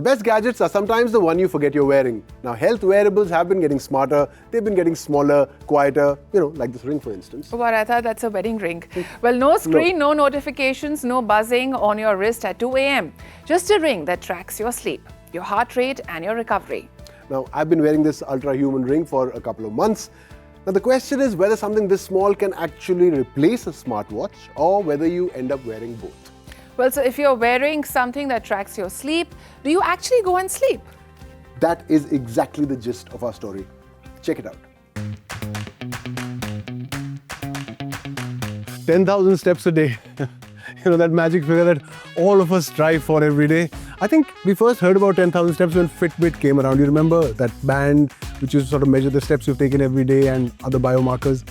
best gadgets are sometimes the one you forget you're wearing. Now, health wearables have been getting smarter, they've been getting smaller, quieter, like this ring, for instance. What, I thought that's a wedding ring. Well, no screen, no notifications, no buzzing on your wrist at 2 a.m. Just a ring that tracks your sleep, your heart rate and your recovery. Now, I've been wearing this Ultrahuman ring for a couple of months. Now, the question is whether something this small can actually replace a smartwatch or whether you end up wearing both. Well, so if you're wearing something that tracks your sleep, do you actually go and sleep? That is exactly the gist of our story. Check it out. 10,000 steps a day. That magic figure that all of us strive for every day. I think we first heard about 10,000 steps when Fitbit came around. You remember that band which used to sort of measure the steps you've taken every day and other biomarkers?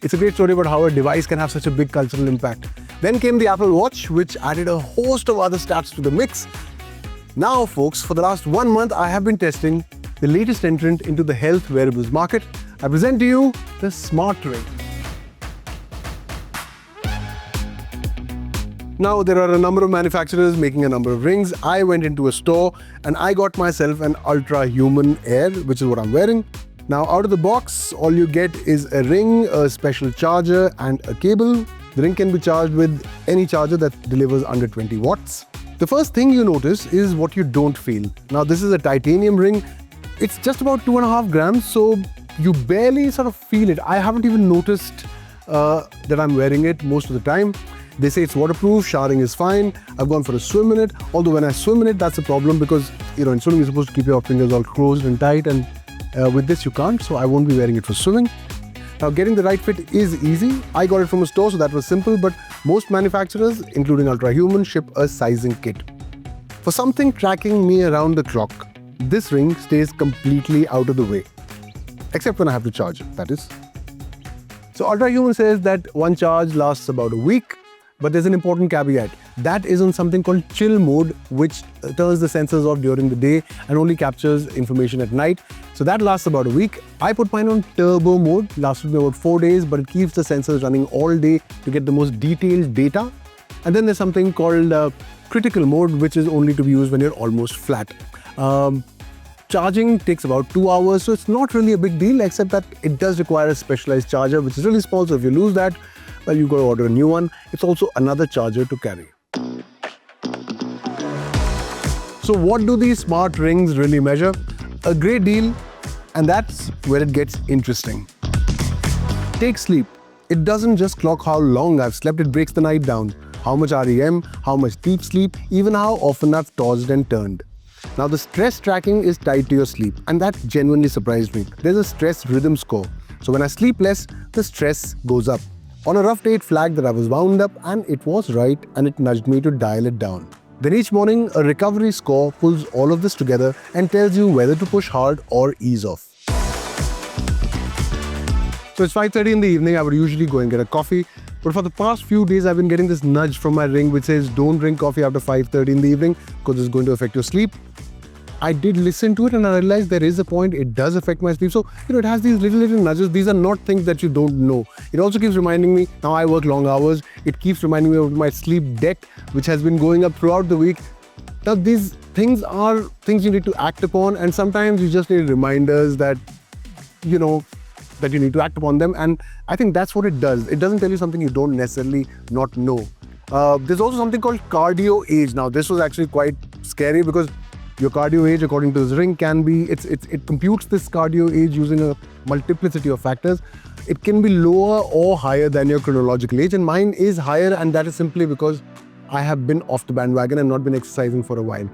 It's a great story about how a device can have such a big cultural impact. Then came the Apple Watch, which added a host of other stats to the mix. Now, folks, for the last 1 month, I have been testing the latest entrant into the health wearables market. I present to you the Smart Ring. Now, there are a number of manufacturers making a number of rings. I went into a store and I got myself an Ultrahuman AIR, which is what I'm wearing. Now, out of the box, all you get is a ring, a special charger and a cable. The ring can be charged with any charger that delivers under 20 watts. The first thing you notice is what you don't feel. Now, this is a titanium ring. It's just about 2.5 grams, so you barely sort of feel it. I haven't even noticed that I'm wearing it most of the time. They say it's waterproof, showering is fine. I've gone for a swim in it. Although when I swim in it, that's a problem because, in swimming you're supposed to keep your fingers all closed and tight, and with this you can't, so I won't be wearing it for swimming. Now, getting the right fit is easy. I got it from a store, so that was simple, but most manufacturers, including Ultrahuman, ship a sizing kit. For something tracking me around the clock, this ring stays completely out of the way. Except when I have to charge it, that is. So Ultrahuman says that one charge lasts about a week, but there's an important caveat. That is on something called chill mode, which turns the sensors off during the day and only captures information at night. So that lasts about a week. I put mine on turbo mode, lasted me about 4 days, but it keeps the sensors running all day to get the most detailed data. And then there's something called critical mode, which is only to be used when you're almost flat. Charging takes about 2 hours, so it's not really a big deal, except that it does require a specialized charger, which is really small, so if you lose that, well, you've got to order a new one. It's also another charger to carry. So what do these smart rings really measure? A great deal, and that's where it gets interesting. Take sleep. It doesn't just clock how long I've slept, it breaks the night down. How much REM, how much deep sleep, even how often I've tossed and turned. Now, the stress tracking is tied to your sleep, and that genuinely surprised me. There's a stress rhythm score. So when I sleep less, the stress goes up. On a rough day, it flagged that I was wound up, and it was right, and it nudged me to dial it down. Then each morning, a recovery score pulls all of this together and tells you whether to push hard or ease off. So it's 5:30 in the evening. I would usually go and get a coffee. But for the past few days, I've been getting this nudge from my ring which says don't drink coffee after 5:30 in the evening because it's going to affect your sleep. I did listen to it and I realized there is a point. It does affect my sleep. So, it has these little nudges. These are not things that you don't know. It also keeps reminding me, now I work long hours. It keeps reminding me of my sleep debt, which has been going up throughout the week. Now, these things are things you need to act upon. And sometimes you just need reminders that, that you need to act upon them. And I think that's what it does. It doesn't tell you something you don't necessarily not know. There's also something called cardio age. Now, this was actually quite scary because your cardio age, according to this ring, can be, it computes this cardio age using a multiplicity of factors. It can be lower or higher than your chronological age, and mine is higher, and that is simply because I have been off the bandwagon and not been exercising for a while.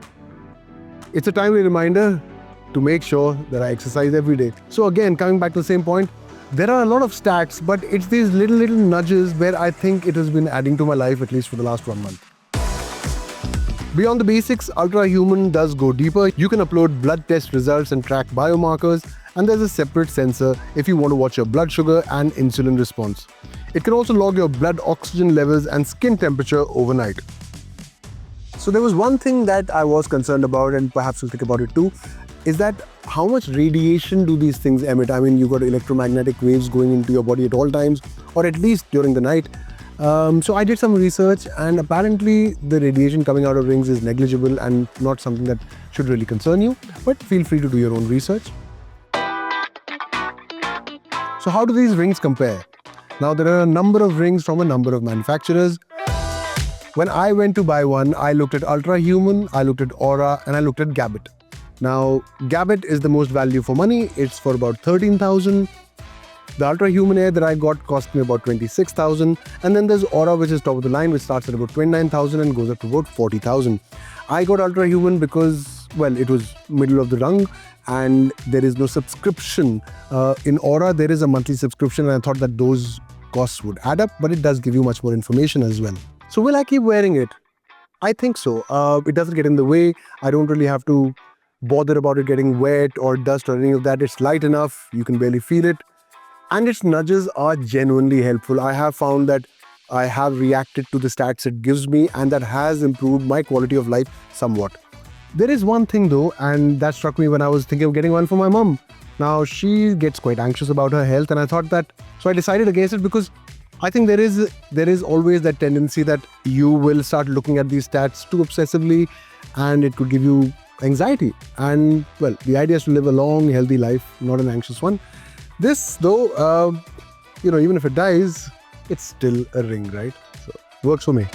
It's a timely reminder to make sure that I exercise every day. So again, coming back to the same point, there are a lot of stats, but it's these little nudges where I think it has been adding to my life, at least for the last 1 month. Beyond the basics, Ultrahuman does go deeper. You can upload blood test results and track biomarkers, and there's a separate sensor if you want to watch your blood sugar and insulin response. It can also log your blood oxygen levels and skin temperature overnight. So there was one thing that I was concerned about, and perhaps you'll think about it too, is that how much radiation do these things emit? I mean, you've got electromagnetic waves going into your body at all times, or at least during the night. So I did some research, and apparently the radiation coming out of rings is negligible and not something that should really concern you, but feel free to do your own research. So how do these rings compare? Now there are a number of rings from a number of manufacturers. When I went to buy one, I looked at Ultrahuman, I looked at Aura, and I looked at Gabit. Now, Gabit is the most value for money. It's for about 13,000. The Ultrahuman Air that I got cost me about 26,000. And then there's Aura, which is top of the line, which starts at about 29,000 and goes up to about 40,000. I got Ultrahuman because, well, it was middle of the rung and there is no subscription. In Aura, there is a monthly subscription, and I thought that those costs would add up, but it does give you much more information as well. So will I keep wearing it? I think so. It doesn't get in the way. I don't really have to bother about it getting wet or dust or any of that. It's light enough. You can barely feel it. And its nudges are genuinely helpful. I have found that I have reacted to the stats it gives me, and that has improved my quality of life somewhat. There is one thing though, and that struck me when I was thinking of getting one for my mum. Now, she gets quite anxious about her health, and I thought that, so I decided against it because I think there is always that tendency that you will start looking at these stats too obsessively, and it could give you anxiety. And well, the idea is to live a long, healthy life, not an anxious one. This though, even if it dies, it's still a ring, right? So, works for me.